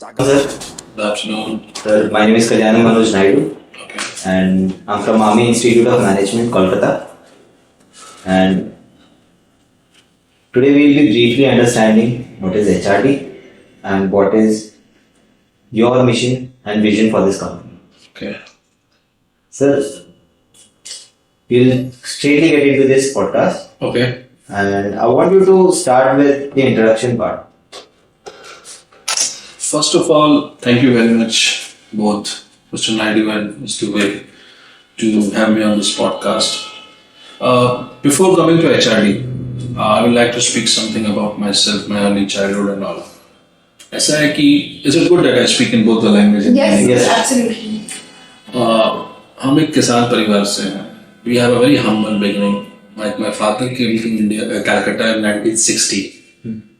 Sir, Good afternoon. sir, my name is Kalyani Manoj Naidu, Okay. and I'm from Army Institute of Management, Kolkata. And today we will be briefly understanding what is HRD and what is your mission and vision for this company. Okay. Sir, we'll straightly get into this podcast, Okay. and I want you to start with the introduction part. First of all, thank you very much, both Mr. Naidu and Mr. Way, to have me on this podcast. Before coming to HRD, I would like to speak something about myself, my early childhood and all. ऐसा है कि is it good that I speak in both the languages? Yes, Yes. absolutely. हम एक किसान परिवार से हैं. We have a very humble beginning. My father came to India, Calcutta in 1960.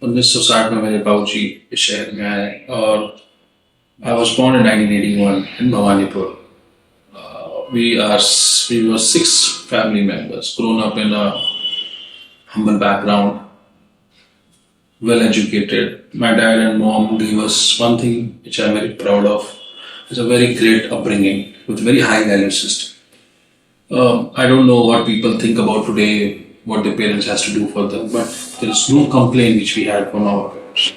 1960 में मेरे बाबूजी इस शहर में आए और I was born in 1981 in Bhawanipur. We were 6 family members, grown up in a humble background, well educated. My dad and mom gave us one thing which I'm very proud of. It's a very great upbringing with very high value system. I don't know what people think about today, what their parents has to do for them, but there is no complaint which we had from our parents.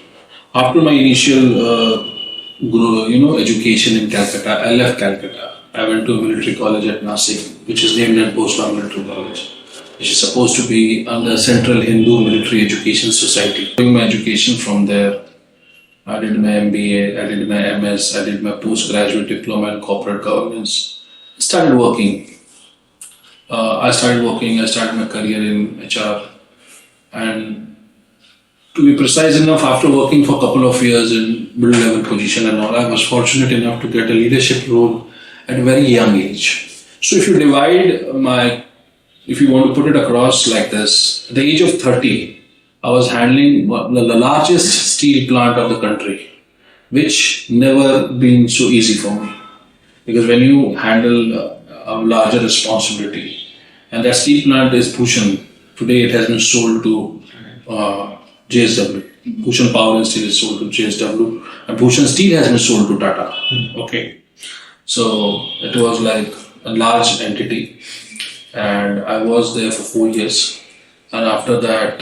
After my initial education in Calcutta, I left Calcutta. I went to a military college at Nasik, which is named as Postdoc Military College, which is supposed to be under Central Hindu Military Education Society. Doing my education from there, I did my MBA, I did my MS, I did my postgraduate diploma in corporate governance. Started working. I started my career in HR, and to be precise enough, after working for a couple of years in middle-level position and all, I was fortunate enough to get a leadership role at a very young age. So if you if you want to put it across like this, at the age of 30, I was handling the largest steel plant of the country, which never been so easy for me. Because when you handle a larger responsibility, and that steel plant is Bhushan. Today it has been sold to JSW. Bhushan Power and Steel is sold to JSW, and Bhushan Steel has been sold to Tata. Okay, so it was like a large entity, and I was there for 4 years. And after that,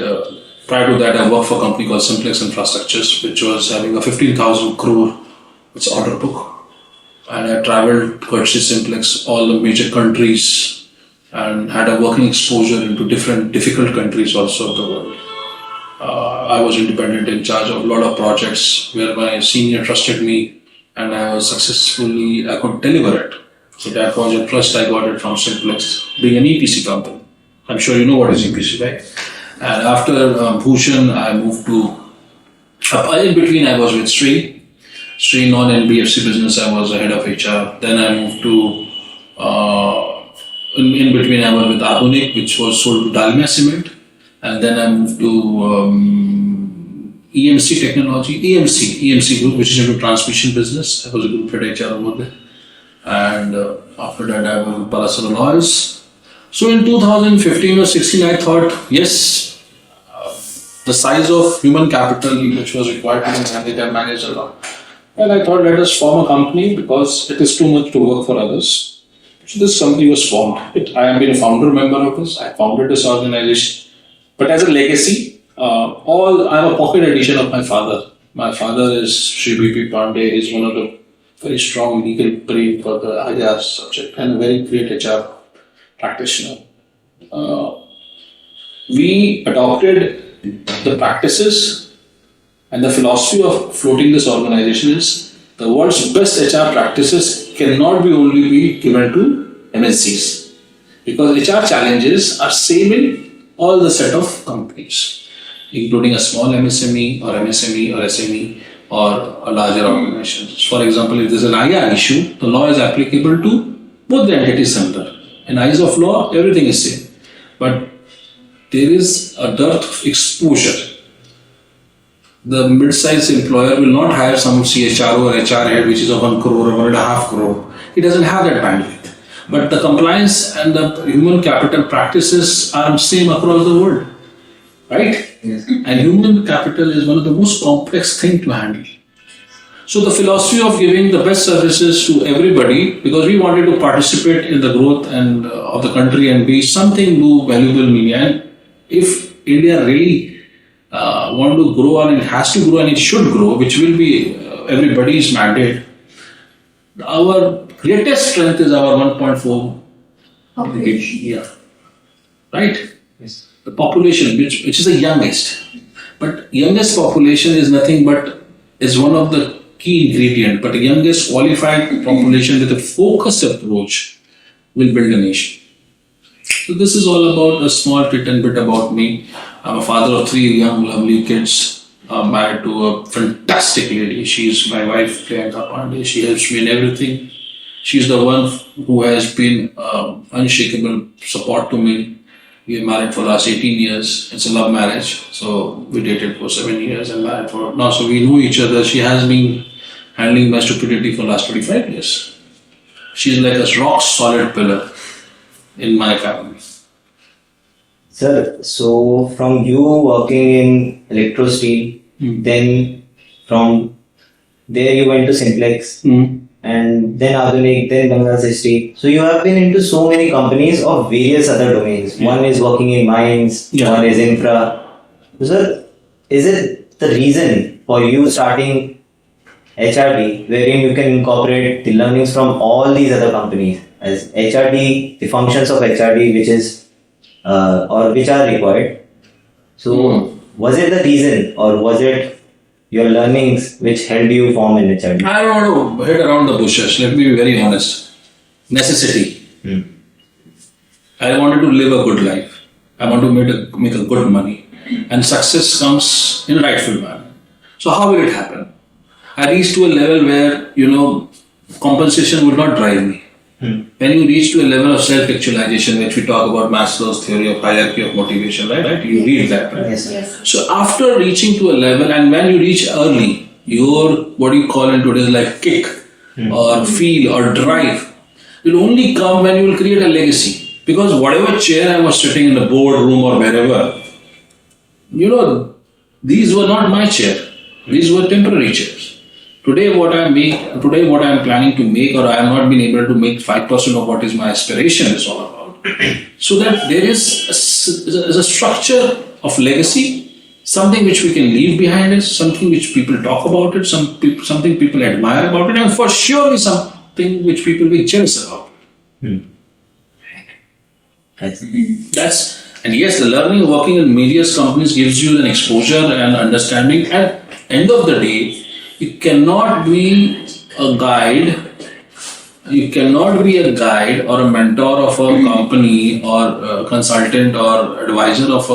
prior to that, I worked for a company called Simplex Infrastructures, which was having a 15,000 crore order book. And I traveled courtesy Simplex all the major countries and had a working exposure into different difficult countries also of the world. I was independent in charge of a lot of projects where my senior trusted me and I could deliver it. So that was a trust I got it from Simplex, being an EPC company. I'm sure you know what is EPC, right? And after Bhushan, I moved to, in between I was with Sri non-NBFC business, I was the head of HR. Then I moved to, in between I was with Abunik, which was sold to Dalmia Cement. And then I moved to EMC Group, which is into transmission business. I was a group head HR over there. And after that I was with Palasara Lawyers. So in 2015 or 16, I thought, yes, the size of human capital which was required to manage a lot. Well, I thought let us form a company because it is too much to work for others. So this company was formed. I have been a founder member of this. I founded this organization. But as a legacy, I'm a pocket edition of my father. My father is Sri B.P. Pandey. He's one of the very strong legal brain for the IR subject and a very great HR practitioner. We adopted the practices and the philosophy of floating this organization is the world's best HR practices cannot only be given to MNCs because HR challenges are same in all the set of companies, including a small MSME or MSME or SME or a larger organization. For example, if there's an IR issue, the law is applicable to both the entities similar. In eyes of law, everything is same. But there is a dearth of exposure. The mid-sized employer will not hire some CHRO or HR head which is of 1 crore or 1.5 crore. He doesn't have that bandwidth. But the compliance and the human capital practices are same across the world. Right? Yes. And human capital is one of the most complex things to handle. So the philosophy of giving the best services to everybody, because we wanted to participate in the growth and of the country and be something do valuable media. And if India really want to grow and it has to grow and it should grow, which will be everybody's mandate. Our greatest strength is our 1.4 population. Yeah. Right? Yes. The population, which is the youngest. But youngest population is nothing but is one of the key ingredient. But the youngest qualified population with a focused approach will build a nation. So this is all about a small bit about me. I'm a father of 3 young, lovely kids. I'm married to a fantastic lady. She's my wife, Priyanka Pandey. She helps me in everything. She's the one who has been unshakable support to me. We are married for the last 18 years. It's a love marriage. So we dated for 7 years and married for now. So we know each other. She has been handling my stupidity for the last 25 years. She's like a rock solid pillar in my family. Sir, so from you working in electro steel, then from there you went to Simplex, and then Adhunik, then Bangladesh Steel. So you have been into so many companies of various other domains. One is working in mines, one is infra. So sir, is it the reason for you starting HRD, wherein you can incorporate the learnings from all these other companies as HRD, the functions of HRD, which is or which are required? So was it the reason, or was it your learnings which helped you form an HRD? I don't want to head around the bushes. Let me be very honest. Necessity. I wanted to live a good life. I want to make a good money. And success comes in a rightful manner. So how will it happen? I reached to a level where, compensation would not drive me. When you reach to a level of self-actualization, which we talk about Maslow's theory of hierarchy of motivation, right? You read that, right? Yes. So after reaching to a level, and when you reach early, your, what you call in today's life, kick or feel or drive will only come when you will create a legacy. Because whatever chair I was sitting in the boardroom or wherever, these were not my chair. These were temporary chairs. Today what I am planning to make, or I have not been able to make 5% of what is my aspiration is all about. So that there is a structure of legacy, something which we can leave behind us, something which people talk about it, something people admire about it, and for sure something which people will be jealous about. And yes, the learning working in various companies gives you an exposure and understanding. At end of the day, you cannot be a guide. You cannot be a guide or a mentor of a company or a consultant or advisor of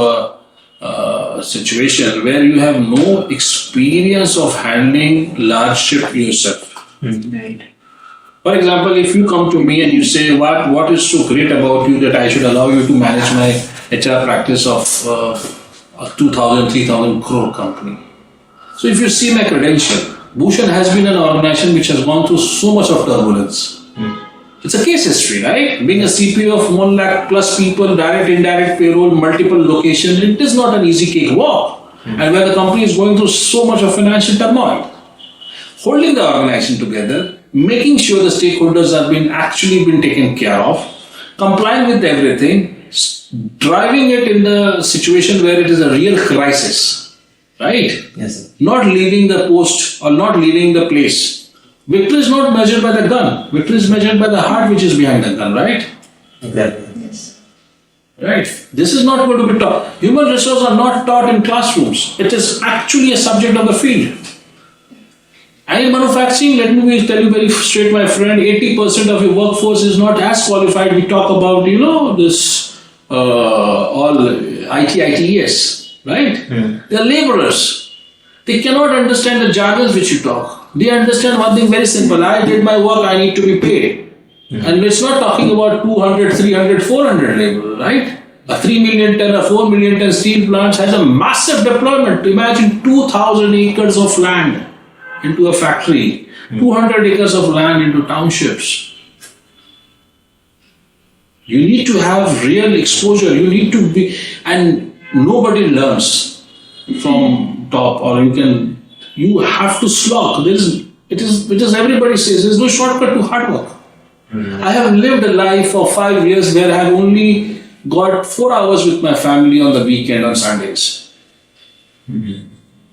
a situation where you have no experience of handling large ship yourself. Right. For example, if you come to me and you say, what is so great about you that I should allow you to manage my HR practice of a 2,000, 3,000 crore company. So if you see my credential, Bhushan has been an organization which has gone through so much of turbulence. It's a case history, right? Being a CPO of 1 lakh plus people, direct, indirect payroll, multiple locations, it is not an easy cakewalk. And where the company is going through so much of financial turmoil. Holding the organization together, making sure the stakeholders have been taken care of, complying with everything, driving it in the situation where it is a real crisis. Right? Yes, sir. Not leaving the post or not leaving the place. Victory is not measured by the gun. Victory is measured by the heart which is behind the gun, right? Exactly. Yes. Right. This is not going to be taught. Human resources are not taught in classrooms. It is actually a subject of the field. And in manufacturing, let me tell you very straight, my friend, 80% of your workforce is not as qualified. We talk about, this all ITES. Right? They are laborers. They cannot understand the jargons which you talk. They understand one thing very simple. I did my work, I need to be paid. And it's not talking about 200, 300, 400 laborers, right? A 3 million ton, a 4 million ton steel plant has a massive deployment. Imagine 2,000 acres of land into a factory, 200 acres of land into townships. You need to have real exposure. You need to be, and nobody learns from top, or you have to slog. which is everybody says, there's no shortcut to hard work. I have lived a life of 5 years where I have only got 4 hours with my family on the weekend on Sundays.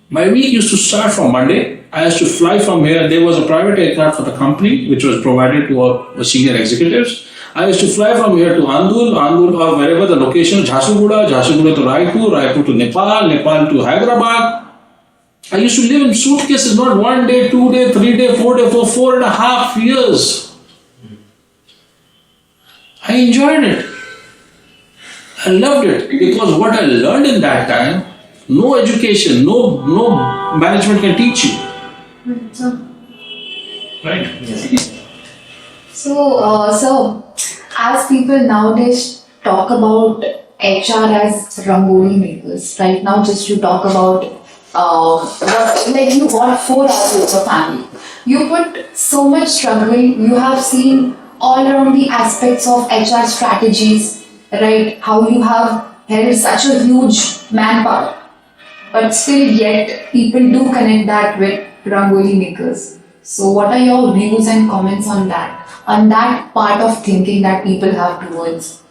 My week used to start from Monday. I used to fly from here. There was a private aircraft for the company which was provided to our senior executives. I used to fly from here to Andul or wherever the location, Jharsuguda to Raipur to Nepal to Hyderabad. I used to live in suitcases, not 1 day, 2 day, 3 day, 4 day, for 4.5 years. I enjoyed it. I loved it because what I learned in that time, no education, no management can teach you. Right? Yes. So, as people nowadays talk about HR as rangoli makers, right now just to talk about like you got 4 hours with your family. You put so much struggle, you have seen all around the aspects of HR strategies, right? How you have held such a huge manpower, but still yet people do connect that with rangoli makers. So what are your views and comments on that part of thinking that people have towards?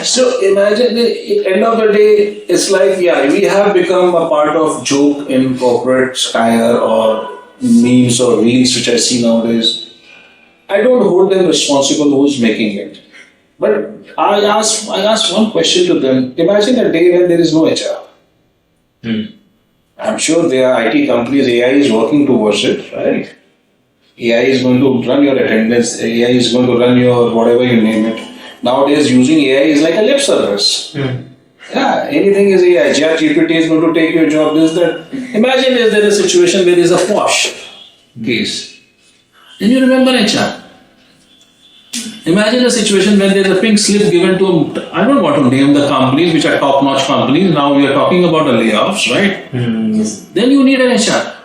So imagine at the end of the day, it's like, we have become a part of joke in corporate style or memes or reels which I see nowadays. I don't hold them responsible who's making it. But I ask one question to them. Imagine a day when there is no HR. I'm sure there are IT companies, AI is working towards it, right? AI is going to run your attendance, AI is going to run your whatever you name it. Nowadays, using AI is like a lip service. Yeah, anything is AI. ChatGPT is going to take your job. This, that. Imagine if there is a situation where there is a posh case. Then you remember HR. Imagine a situation when there is a pink slip given to, I don't want to name the companies which are top-notch companies. Now we are talking about the layoffs, right? Yes. Then you need an HR.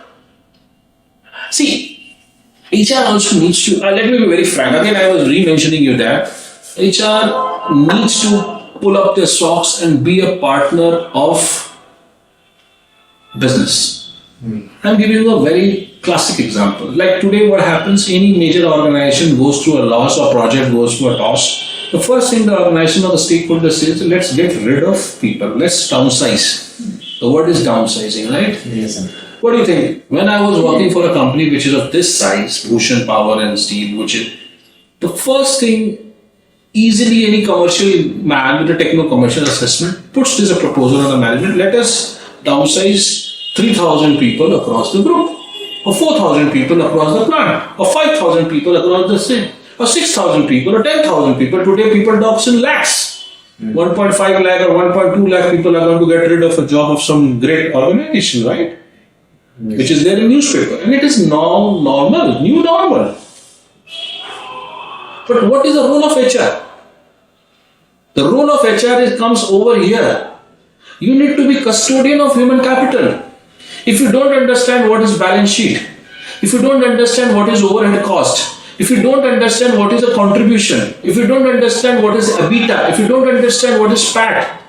See, HR also needs to, let me be very frank. Again, I was re-mentioning you that HR needs to pull up their socks and be a partner of business. I'm giving you a very classic example. Like today, what happens, any major organization goes through a loss or project goes through a toss. The first thing the organization or the stakeholder says, let's get rid of people, let's downsize. The word is downsizing, right? Yes, sir. What do you think? When I was working for a company which is of this size, Bhushan Power and Steel, which is the first thing, easily any commercial man with a techno-commercial assessment puts this a proposal on the management, let us downsize 3,000 people across the group, or 4,000 people across the plant, or 5,000 people across the state, or 6,000 people, or 10,000 people. Today people talk in lakhs. 1.5 lakh or 1.2 lakh people are going to get rid of a job of some great organization, right? Yes. Which is there in newspaper. And it is now normal, new normal. But what is the role of HR? The role of HR comes over here. You need to be custodian of human capital. If you don't understand what is balance sheet, if you don't understand what is overhead cost, if you don't understand what is a contribution, if you don't understand what is EBITDA, if you don't understand what is PAT,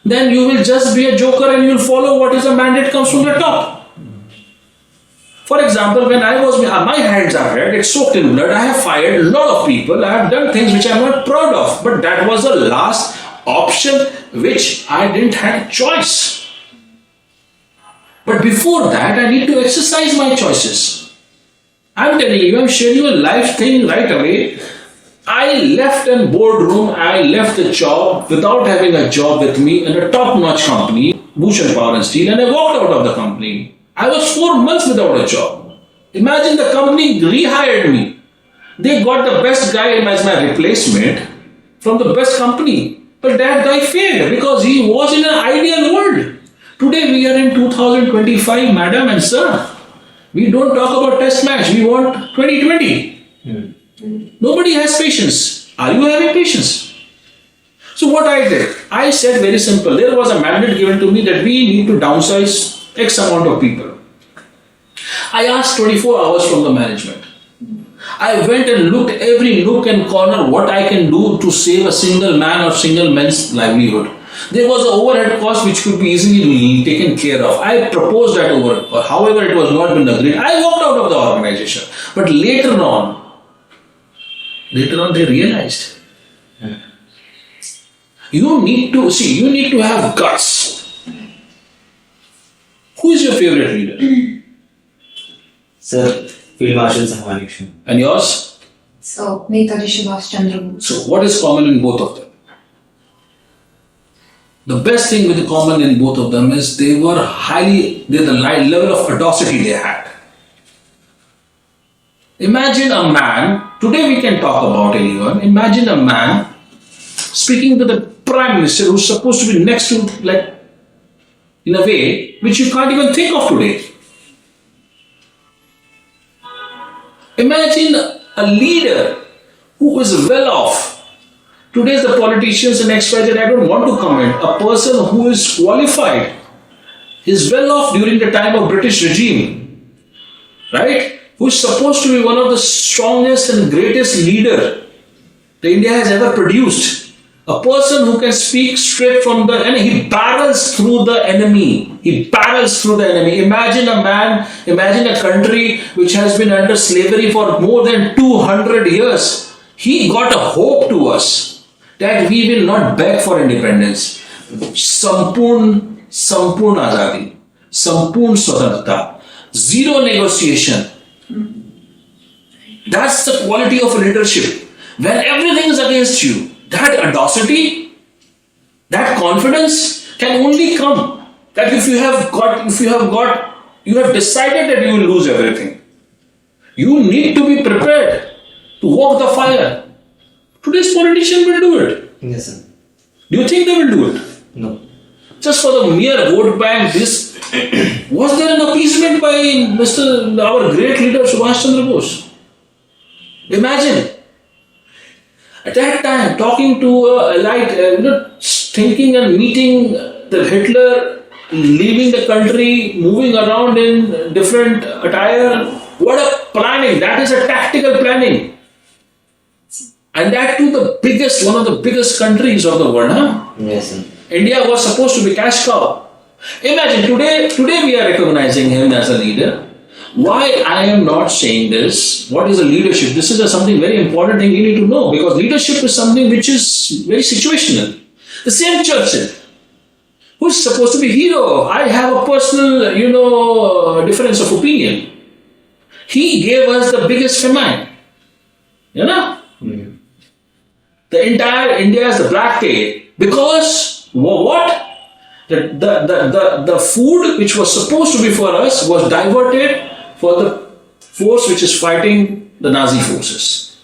then you will just be a joker and you will follow what is a mandate comes from the top. For example, when I was, my hands are red, it's soaked in blood, I have fired a lot of people, I have done things which I am not proud of, but that was the last option which I didn't have a choice. But before that, I need to exercise my choices. I'm telling you, I'm sharing you a life thing right away. I left a boardroom, I left the job without having a job with me in a top-notch company, Bhushan Power and Steel, and I walked out of the company. I was 4 months without a job. Imagine the company rehired me. They got the best guy as my replacement from the best company. But that guy failed because he was in an ideal world. Today we are in 2025, madam and sir. We don't talk about test match. We want 2020. Nobody has patience. Are you having patience? So what I did, I said very simple. There was a mandate given to me that we need to downsize X amount of people. I asked 24 hours from the management. I went and looked every nook and corner what I can do to save a single man or single man's livelihood. There was an overhead cost which could be easily taken care of. I proposed that overhead cost. However, it was not been agreed. I walked out of the organization. But later on, they realized. You need to have guts. Who is your favorite leader? Sir, Field Marshal Sahmanik. And yours? So, Netaji Subhash Chandra Bose. So, what is common in both of them? The best thing with the common in both of them is the level of audacity they had. Imagine a man, today we can talk about anyone, imagine a man speaking to the Prime Minister who's supposed to be next to, like, in a way which you can't even think of today. Imagine a leader who is well off. Today's the politicians and experts, I don't want to comment. A person who is qualified, is well off during the time of British regime, right? Who is supposed to be one of the strongest and greatest leader that India has ever produced. A person who can speak straight from the enemy. He barrels through the enemy. Imagine a country which has been under slavery for more than 200 years. He got a hope to us that we will not beg for independence. Sampurn azadi, sampurn swatantrata, zero negotiation. That's the quality of leadership. When everything is against you, that audacity, that confidence can only come that if you have decided that you will lose everything. You need to be prepared to walk the fire. Today's politician will do it. Yes, sir. Do you think they will do it? No. Just for the mere vote bank, this was there an appeasement by our great leader Subhash Chandra Bose? Imagine at that time talking to thinking and meeting the Hitler, leaving the country, moving around in different attire. What a planning! That is a tactical planning. And that too one of the biggest countries of the world, huh? Yes, sir. India was supposed to be cash cow. Imagine today we are recognizing him as a leader. Why I am not saying this? What is a leadership? This is something very important thing you need to know, because leadership is something which is very situational. The same Churchill, who is supposed to be hero. I have a personal, difference of opinion. He gave us the biggest famine. You know? Mm-hmm. The entire India is the black day. Because what? The food which was supposed to be for us was diverted for the force which is fighting the Nazi forces.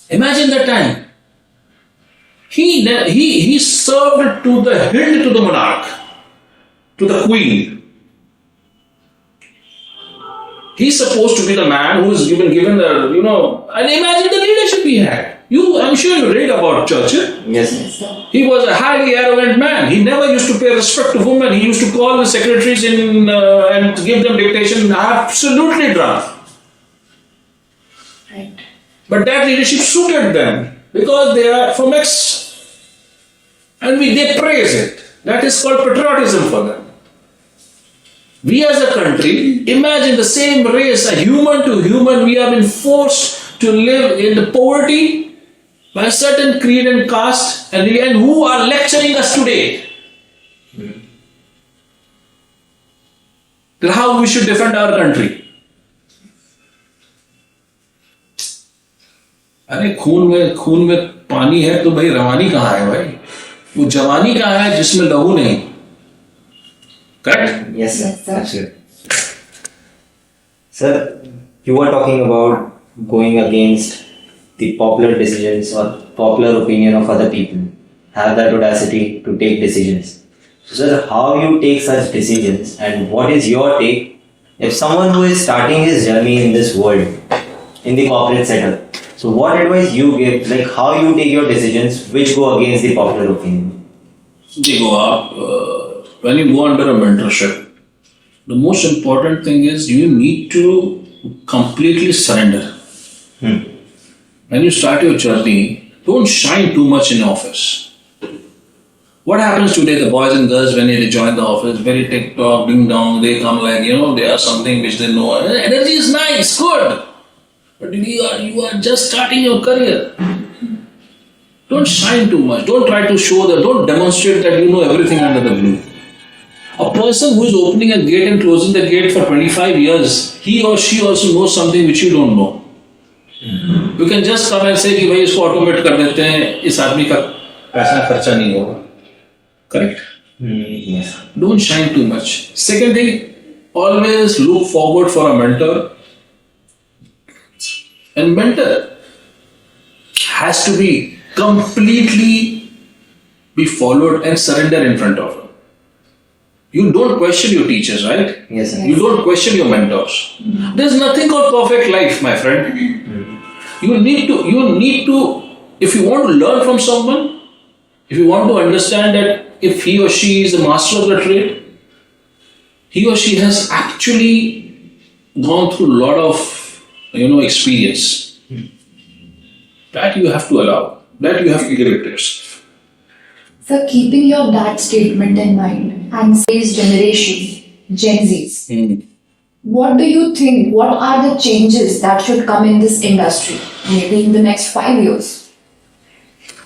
Imagine that time. He served to the hilt to the monarch, to the queen. He's supposed to be the man who is given the, and imagine the leadership he had. I'm sure you read about Churchill. Yes. He was a highly arrogant man. He never used to pay respect to women. He used to call the secretaries in and give them dictation. Absolutely drunk. Right. But that leadership suited them because they are from X. And they praise it. That is called patriotism for them. We as a country, imagine the same race, a human to human, we have been forced to live in the poverty by a certain creed and caste, and who are lecturing us today. How we should defend our country. अरे खून में पानी है तो भाई रवानी कहाँ है भाई? वो जवानी कहाँ है जिसमें लहू नहीं? Correct? Yes, sir. Yes, sir. Absolutely. Sir, you were talking about going against the popular decisions or popular opinion of other people. Have that audacity to take decisions. So, sir, how you take such decisions, and what is your take if someone who is starting his journey in this world, in the corporate setup? So, what advice you give, like how you take your decisions which go against the popular opinion? They go up. When you go under a mentorship, the most important thing is you need to completely surrender. When you start your journey, don't shine too much in office. What happens today? The boys and girls, when they join the office, very TikTok, ding dong, they come like, they are something which they know. Energy is nice, good. But you are just starting your career. Don't shine too much. Don't try to show that. Don't demonstrate that you know everything under the blue. A person who is opening a gate and closing the gate for 25 years, he or she also knows something which you don't know. You can just come and say कि भाई इसको automate कर देते हैं, इस आदमी का पैसा खर्चा नहीं होगा. Correct? Yes. Don't shine too much. Second thing, always look forward for a mentor. And mentor has to be completely be followed and surrender in front of him. You don't question your teachers, right? Yes, sir. You don't question your mentors. There's nothing called perfect life, my friend. You need to, if you want to learn from someone, if you want to understand that if he or she is a master of the trade, he or she has actually gone through a lot of, experience. That you have to allow. That you have to give it to yourself. So, keeping your that statement in mind and today's generation, Gen Zs, what do you think? What are the changes that should come in this industry, maybe in the next 5 years?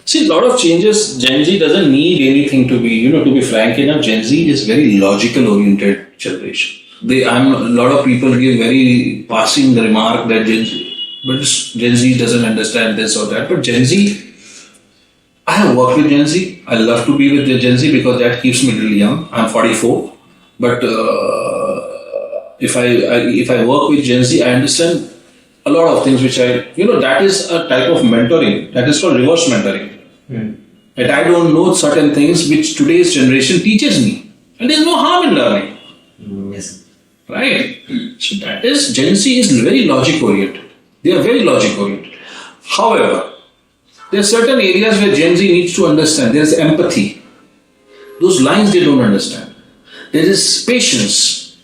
See, a lot of changes. Gen Z doesn't need anything to be frank enough. Gen Z is very logical oriented generation. A lot of people give very passing the remark that Gen Z doesn't understand this or that. But Gen Z, I have worked with Gen Z. I love to be with the Gen Z because that keeps me really young. I'm 44. But if I work with Gen Z, I understand a lot of things which that is a type of mentoring. That is called reverse mentoring. That I don't know certain things which today's generation teaches me. And there's no harm in learning. Yes. Right? So that is, Gen Z is very logic oriented. They are very logic oriented. However, there are certain areas where Gen Z needs to understand. There is empathy. Those lines they don't understand. There is patience.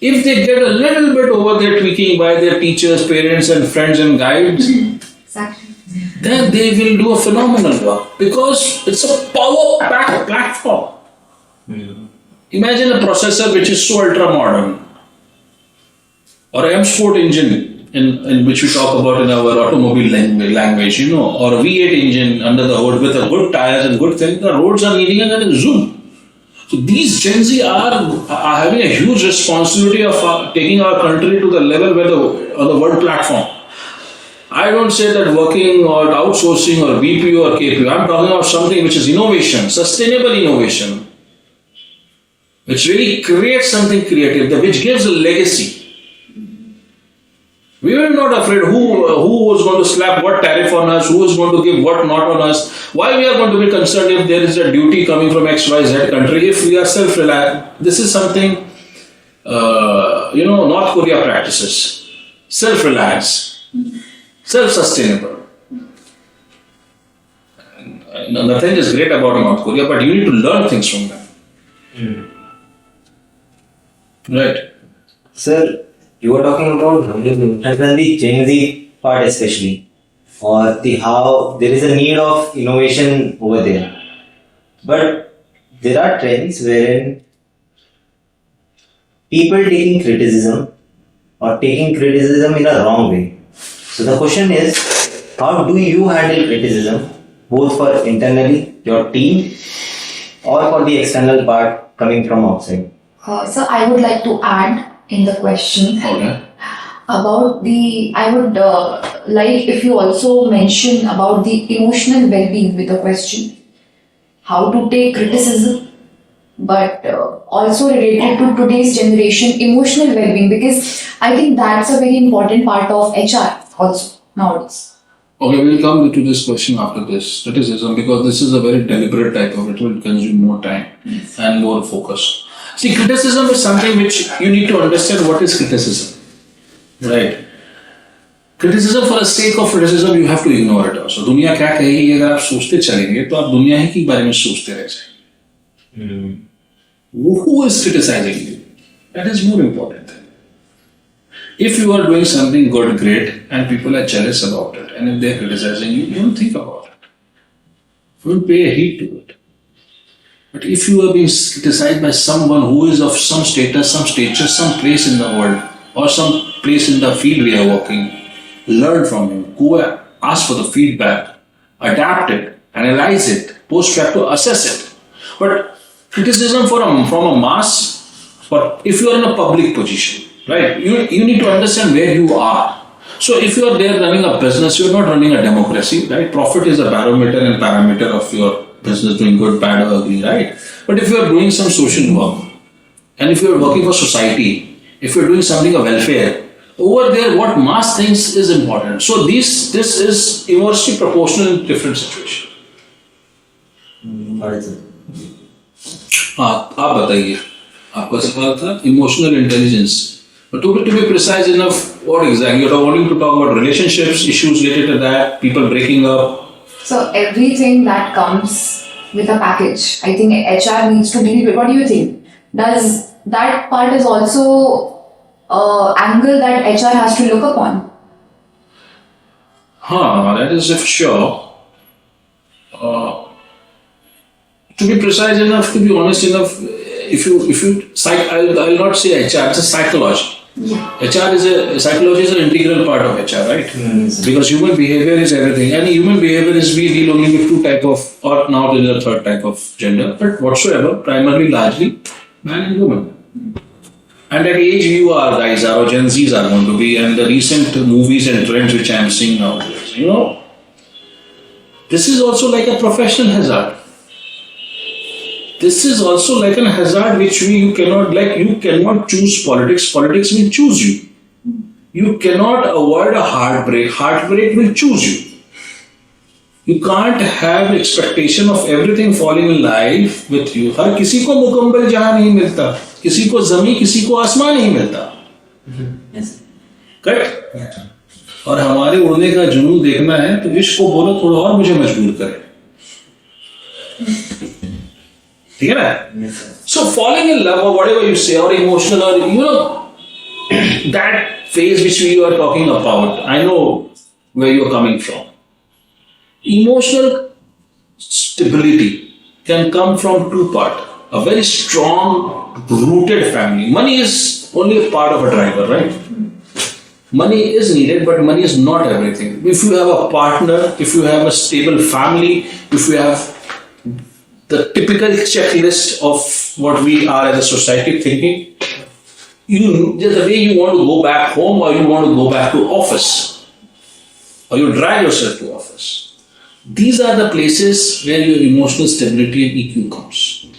If they get a little bit over their tweaking by their teachers, parents and friends and guides, Exactly. then they will do a phenomenal work because it's a power-packed platform. Imagine a processor which is so ultra-modern, or an M-Sport engine in which we talk about in our automobile language, or a V8 engine under the hood with a good tires and good things. The roads are needing and then zoom. So these Gen Z are having a huge responsibility of taking our country to the level where on the world platform. I don't say that working or outsourcing or BPO or KPO. I'm talking about something which is innovation, sustainable innovation, which really creates something creative, which gives a legacy. We were not afraid who was going to slap what tariff on us, who was going to give what not on us. Why we are going to be concerned if there is a duty coming from XYZ country, if we are self-reliant. This is something, North Korea practices. Self-reliance. Self-sustainable. Nothing is great about North Korea, but you need to learn things from them. Right. Sir, you were talking about the Gen Z part especially, or the how there is a need of innovation over there. But there are trends wherein people taking criticism or taking criticism in a wrong way. So the question is, how do you handle criticism, both for internally, your team, or for the external part coming from outside? So I would like to add in the question Okay. about I would like if you also mention about the emotional well-being with the question, how to take criticism, but also related to today's generation, emotional well-being, because I think that's a very important part of HR also nowadays. Okay, we'll come to this question after this criticism because this is a very deliberate type of it will consume more time and more focus. See, criticism is something which you need to understand what is criticism. Right? Criticism for the sake of criticism, you have to ignore it also. दुनिया क्या कहेगी अगर आप सोचते चलेंगे तो आप दुनिया ही के बारे में सोचते रह जाएंगे. Who is criticizing you? That is more important. If you are doing something good, great, and people are jealous about it, and if they are criticizing you, don't think about it. Don't pay heed to it. But if you are being criticized by someone who is of some status, some stature, some place in the world, or some place in the field we are working, learn from him, go ask for the feedback, adapt it, analyze it, post-facto assess it. But criticism from a mass, but if you are in a public position, right, you need to understand where you are. So if you are there running a business, you are not running a democracy, right? Profit is a barometer and parameter of your business doing good, bad or ugly, right? But if you are doing some social work, and if you are working for society, if you are doing something of welfare, over there what mass thinks is important. So this is inversely proportional in different situations. What is it? हाँ, आप बताइए, आपका सवाल था emotional intelligence. But to be precise enough, what exactly you're wanting to talk about? Relationships, issues related to that, people breaking up. So everything that comes with a package, I think HR needs to deal with. What do you think? Does that part is also angle that HR has to look upon? That is for sure. To be precise enough, to be honest enough, I'll not say HR, it's a psychology. Yeah. Psychology is an integral part of HR, right? Because human behavior is everything, and human behavior is we deal only with two type of, or now there is a third type of gender, but whatsoever, primarily, largely, man and woman. And at age you are, guys, or Gen Zs are going to be, and the recent movies and trends which I am seeing nowadays, this is also like a professional hazard. This is also like a hazard which you cannot choose politics. Politics will choose you. You cannot avoid a heartbreak. Heartbreak will choose you. You can't have expectation of everything falling in life with you. हर किसी को मुकम्मल जहां नहीं मिलता. किसी को ज़मीन, किसी को आसमान नहीं मिलता. Correct? और हमारे उड़ने का जुनून देखना है तो इश्क को बोलो थोड़ा और मुझे मजबूर करे. ठीक है ना? So falling in love or whatever you say, or emotional, or that phase which we are talking about, I know where you are coming from. Emotional stability can come from two parts. A very strong, rooted family. Money is only a part of a driver, right? Money is needed, but money is not everything. If you have a partner, if you have a stable family, if you have the typical checklist of what we are as a society thinking, the way you want to go back home, or you want to go back to office, or you drag yourself to office. These are the places where your emotional stability and EQ comes.